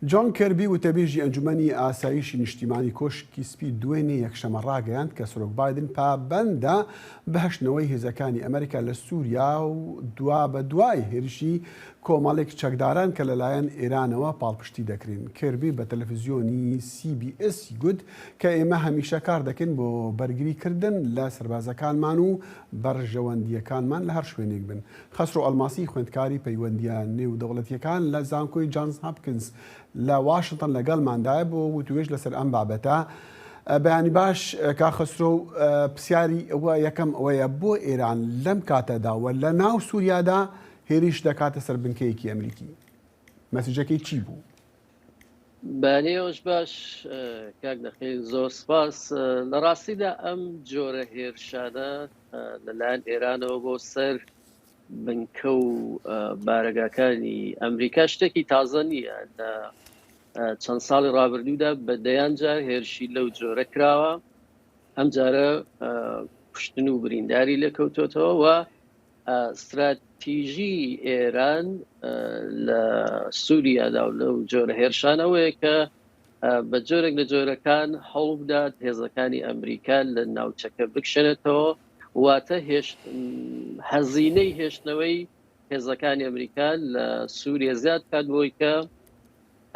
جۆن کەربی وتەبێژی ئەنجومەنی ئاسایشی نیشتیمانی کۆشکی سپی دوێنێ یەکشەمە ڕاگەیاند کە سەرۆک بایدن پابەندە بەهشتنەوەی هێزەکانی ئەمریکا لە سووریا و بە دوای هێرشی کۆمەڵێک چەکداران کە لەلایەن ئێرانەوە پاڵپشتی دەکرێن. کەربی بە تەلەڤیزیۆنی CBS گوت کە ئێمە هەمیشە کار دەکەین بۆ بەرگریکردن لە سەربازەکانمان و بەڕژەوەندیەکانمان لە هەر شوێنێک بن. خەسرۆ ئەڵماسی خوێندکاری پەیوەندیان نێودەوڵەتیەکان لە زانکۆی جانز هاپکینز لە واشنگتن لەگەڵماندایە بۆ وتوێژ لەسەر ئەم بابەتە. بەیانی باش کاخسرۆ پرسیاری ئەوە یەکەم ئەوەیە بۆ ئێران لەم کاتەداوە لە ناو سووریادا هێریش دەکاتە سەر بنکەیەکی ئەمریکی. مەسیجەکەی چی بوو؟ بانێوش باش کاک دەخێ زۆر سپاس. لە ڕاستیدا ئەم جۆرە هێرشانە لەلایەن ئێرانەوە بۆ سەر بنکە و بارەگاکانی ئەمریکا شتێکی تازە نییە. لە چەند ساڵی ڕابردوودا بەدەیان جار هێرشی لەو جۆرە کراوە، ئەم جارە کوشتن و برینداری لەکەوتۆتەوە و استراتیژی ئێران لە سووریادا و لەو جۆرە هێرشانەوەیە کە بە جۆرێک لە جۆرەکان هەوڵ بدات هێزەکانی ئەمریکا لە ناوچەکە بکشێنێتەوە، واتە هەزینەی هێشتنەوەی هێزەکانی ئەمریکا لە سووریا زیاد کات بۆی کە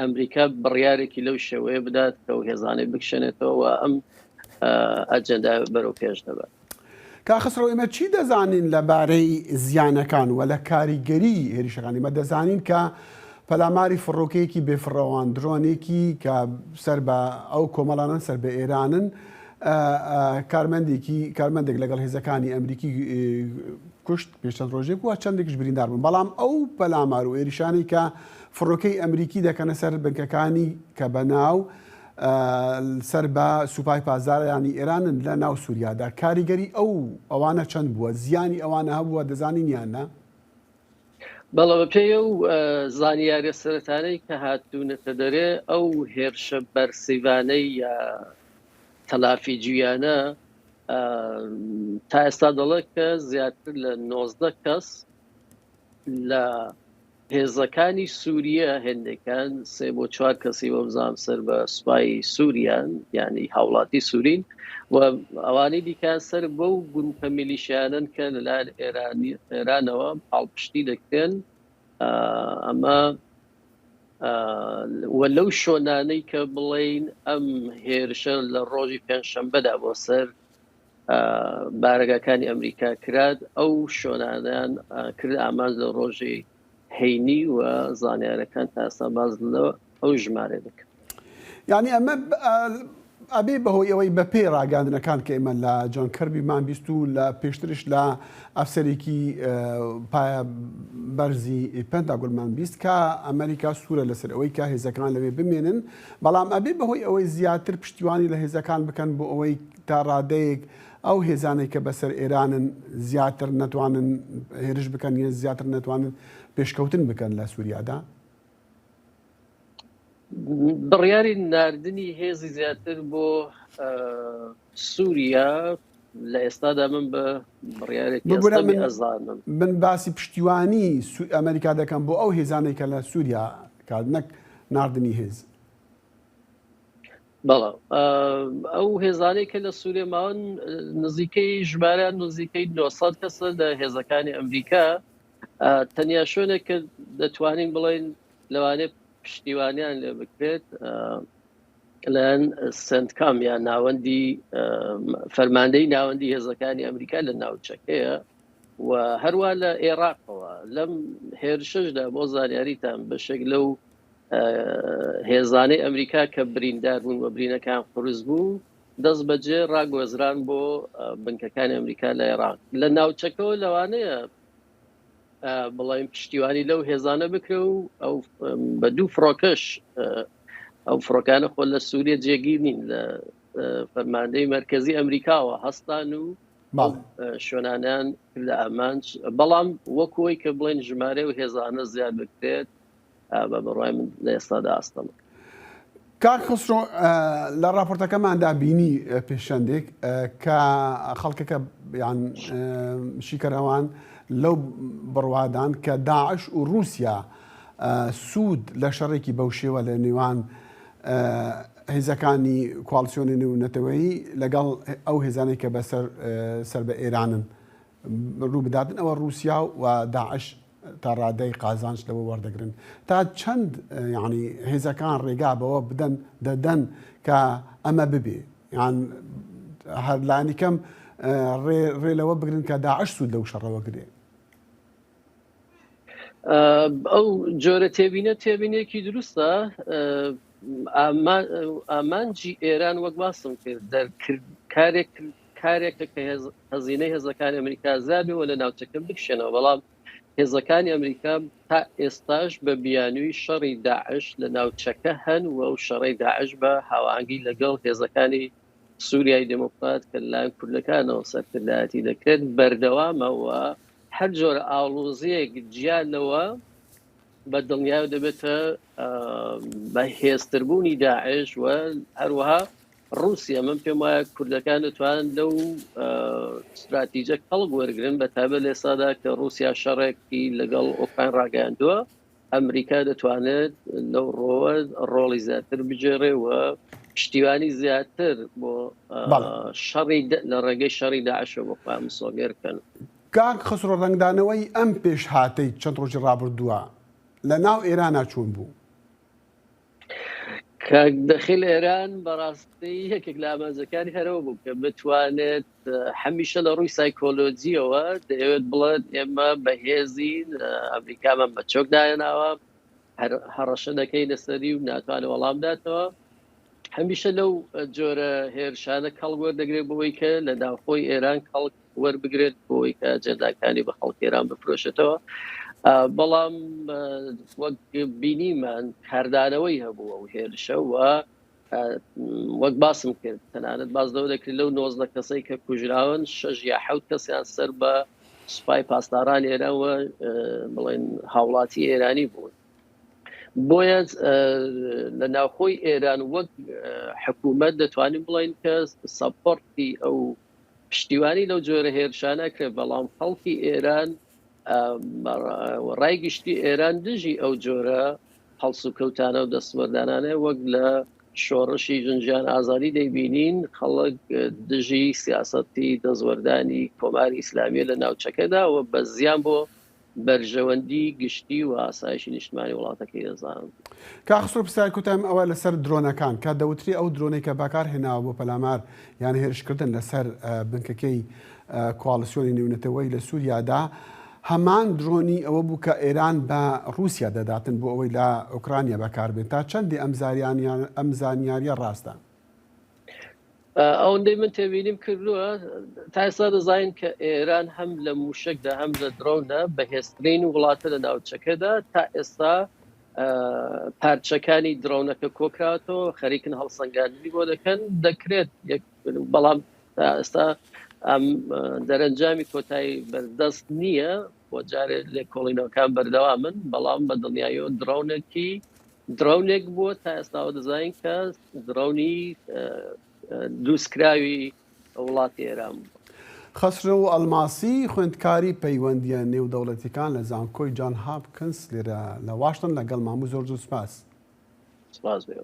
ئەمریکا بڕیارێکی لەو شێوەیە بدات کە و هێزانەی بکشێنێتەوە و ئەم ئەجەندا بەرەو پێش دەبات. کاخسرۆ ئێمە چی دەزانین لەبارەی زیانەکان و لە کاریگەری هێرشەکانی؟ مە دەزانین کە پەلاماری فڕۆکەیەکی بێفڕەوان درۆنێکی کە سەر بە ئەو کۆمەڵانن سەر بە ئێرانن کارمەندێک لەگەڵ هێزەکانی ئەمریکی کوشت پێشتەند ڕۆژێک وە چەندێکش بریندار بوون، بەڵام ئەو پەلامار و ئێریشانی کە فڕۆکەی ئەمریکی دەکەنە سەر بنکەکانی کە بەناو سەر بە سوپای پازارانی ئێرانن لە ناو سووریادا، کاریگەری ئەوانە چەند بووە؟ زیانی ئەوانە هەبووە دەزانین یاننا؟ بەڵێ پێ و زانیاریە سەرەتانەی کە هاتوونەتە دەرێ ئەو هێرشە بەرسیڤانەی یا تەلافی جویانە تا ئێستا دەڵێت کە زیاتر لە 19 کەس لە هێزەکانی سووریە هێندەکان 3 بۆ 4 کەسی بۆ بزانام سەر بە سوپای سووریان یعنی هاوڵاتی سوورین و ئەوانەی دیکان سەر بەو گروپە میلیشیانن کە لەلایەن ئێرانەوە پاڵپشتی دەکرێن. ئەمە وە لەو شۆنانەی کە بڵێین ئەم هێرشە لە ڕۆژی پێنجشەمبەدا بۆ سەر بارەگاکانی ئەمریکا کرد، ئەو شۆنانیان کرد ئاماژ لە ڕۆژی هەینی و زانیارەکان تا ئێستا باز لەوە ئەو ژمارە دەکەن. یعنی ئەمە ئەبێ بەهۆی ئەوەی بە پێ ڕاگەاندنەکان کە ئێمە لە جۆن کەربیمان بیست و لە پێشترش لە ئەفسەرێکی پایە بەرزی پێنتاگۆنمان بیست کە ئەمریکا سوورە لەسەر ئەوەی کە هێزەکان لەوێ بمێنن، بەڵام ئەبێ بەهۆی ئەوەی زیاتر پشتیوانی لە هێزەکان بکەن بۆ ئەوەی تا ڕادەیەک ئەو هێزانەی کە بەسەر ئێرانن زیاتر نەتوانن هێرش بکەن یە زیاتر نەتوانن پێشکەوتن بکەن لە سووریادا. بڕیاری ناردنی هێزی زیاتر بۆ سووریا لە ئێستادا من بە بڕیارێکی ئەزانم من باسی پشتیوانی ئەمریکا دەکەم بۆ ئەو هێزانەی کە لە سووریا کات نەک ناردنی هێز. بەڵێ ئەو هێزانەی کە لە سووریا ماون نزیکەی ژمارەیان نزیکەی 900 کەسە لە هێزەکانی ئەمریکا، تەنیا شوێنێک کە دەتوانین بڵێن لەوانێ پشتیوانیان لێ بکرێت لەن سنتکام یان ناوەندی فەرماندەی ناوەندی هێزەکانی ئەمریکا لە ناوچەکەیە و هەروە لە عێراقەوە. لەم هێرشەشدا بۆ زانیاریتان بەشێک لەو هێزانەی ئەمریکا کە بریندار بوون و برینەکان قورس بوو دەست بەجێ ڕاگۆزران بۆ بنکەکانی ئەمریکا لە عێراق. لە ناوچەکەەوە لەوانەیە بڵێم پشتیوانی لەو هێزانە بکرێ و ئەو بە دوو فڕۆکەش ئەو فڕۆکانە خۆ لە سووریا جێگیر نین لە فەرماندەی مەرکەزی ئەمریکاوە هەستان و شوێنانیان لە ئەمانج، بەڵام وەکوی کە بڵێن ژمارە و هێزانە زیاد بکرێت بە بڕای من لە ئێستادا ئاستەمە. کاک خسرۆ لە راپۆرتەکەماندا بینی پێشەندێک کە خەڵکەکە یان شیکەرەوان لەو بڕوادان کە داعش و رووسیا سوود لە شەڕێکی بەو شێوە لە نێوان هێزەکانی کوالسیۆنی نێونەتەوەیی لەگەڵ ئەو هێزانەی کە بەسەر سەر بە ئێرانن ڕوو بداتن ئەوە رووسیا و داعش تا ڕادەی قازانج لەوە وەردەگرن تا چەند یعنی هێزەکان ڕێگا بەوە دەدەن کە ئەمە ببێ یان هەر لانی کەم ڕێ لەوە بگرن کە داعش سوود لەو شەڕەوە گرێ. ئەو جۆرە تێبینێکی دروستە. ئامانجی ئێران وەک باسم کرد کارێکە کە هەزینەی هێزەکانی ئەمریکا زیادەوە لە ناوچەکە بکشێنەوە، بەڵام هێزەکانی ئەمریکا تا ئێستاش بە بیانووی شەڕی داعش لە ناوچەکە هەن و ئەو شەڕی داعش بە هاوانگی لەگەڵ هێزەکانی سووریای دموکرات کە لایەن کوردەکانەوە سەرکردایەتی دەکرێت بەردەوامەوە هەر جۆرە ئاڵۆزیەک گیانەوە بە دڵنیاو دەبێتە بەهێزتربوونی داعش و هەروەها رووسیا من پێم وایە کوردەکان دەتوانن لەو استراتیجە هەڵ وەرگرن بە تایبەت لە ئێستادا کە رووسیا شەڕێکی لەگەڵ ئۆکراین ڕاگەیاندووە، ئەمریکا دەتوانێت لەو ڕۆوە ڕۆڵی زیاتر بجێڕێ و پشتیوانی زیاتر بۆ شەڕی لە ڕێگەی شەڕی داعشەوە بۆ خۆیان مسۆگەرکەن. کاک خسرۆ ڕەنگدانەوەی ئەم پێش هاتەی چەند ڕۆژی ڕابردووە لە ناو ئێرانە چۆن بوو؟ کاک دەخیل ئێران بەڕاستی یەکێک لە ئامانجەکانی هەرەوە بوو کە بتوانێت هەمیشە لە ڕووی سایکۆلۆجیەوە دەیەوێت بڵێت ئێمە بەهێزین، ئەمریکامان بە چۆک داهێناوە، هەڕەشە دەکەی لەسەری و ناتوانێت وەڵام داتەوە. هەمیشە لەو جۆرە هێرشانە کەڵ وەردەگرێت بۆی کە لە ناوخۆی ئێران کەڵ وەربگرێت بۆی کە ئەجەنداکانی بە خەڵکی ئێران بفرۆشێتەوە. بەڵام وەک بینیمان کاردانەوەی هەبووە و هێرشە و وەک باسم کرد تەنانەت بازدەوە دەکرێت لەو 19 کەسەی کە کوژراون 6 یا 7 کەسیان سەر بە سوپای پاسداران ئێران و بڵێن هاوڵاتی ئێرانی بوون. بۆیە لە ناوخۆی ئێران وەک حکوومەت دەتوانین بڵین کە سەپۆرتی ئەو پشتیوانی لەو جۆرە هێرشانە کرد، بەڵام خەڵکی ئێران ڕای گشتی ئێران دژی ئەو جۆرە هەڵس و کەوتانە و دەستوەردانانە وەک لە شۆڕشی ژنجیان ئازادی دەیبینین خەڵک دژی سیاسەتی دەستوەردانی کۆماری ئیسلامیە لە ناوچەکەدا و بە زیان بۆ بەرژەوەندی گشتی و ئاسایشی نیشتمانی وڵاتەکەی دەزانن. کاخسۆ پرسیار کوتام ئەوە لەسەر درۆنەکان کە دەوتری ئەو درۆنەی کە بەکار هێناوە بۆ پەلامار یان هێرشکردن لەسەر بنکەکەی کوالسیۆنی نێونەتەوەی لە سووریادا هەمان درۆنی ئەوە بوو کە ئێران بە رووسیا دەداتن بۆ ئەوەی لە ئوکرانیا بەکاربێت تا چەندی ئەم زانیاریە ڕاستە؟ ئەوەندەی من تێبینیم کردووە تا ئێستا دەزانین کە ئێران هەم لە موشکدا هەم لە درۆنە بەهێزترین وڵاتە لە ناوچەکەدا تا ئێستا پارچەکانی درۆنەکە کۆکراتەوە خەریکن هەڵسەنگاندنی بۆ دەکەن دەکرێت بەڵام تا ئێستا دەرەنجامی کۆتایی بەردەست نییە بۆ جارێ لێ کۆڵینەوەکان بەردەوامن، بەڵام بە دڵنیاییەوە درۆنێک بووە تا ئێستاوە دەزانین کە درۆنی دروستکراوی وڵاتی ئێران بوو. خسرۆ ئەڵماسی خوێندکاری پەیوەندیە نێودەوڵەتیەکان لە زانکۆی جان هاپکنس لێرە لە واشتن لەگەڵ ماموو زۆر سوپاس. سپاس بێ.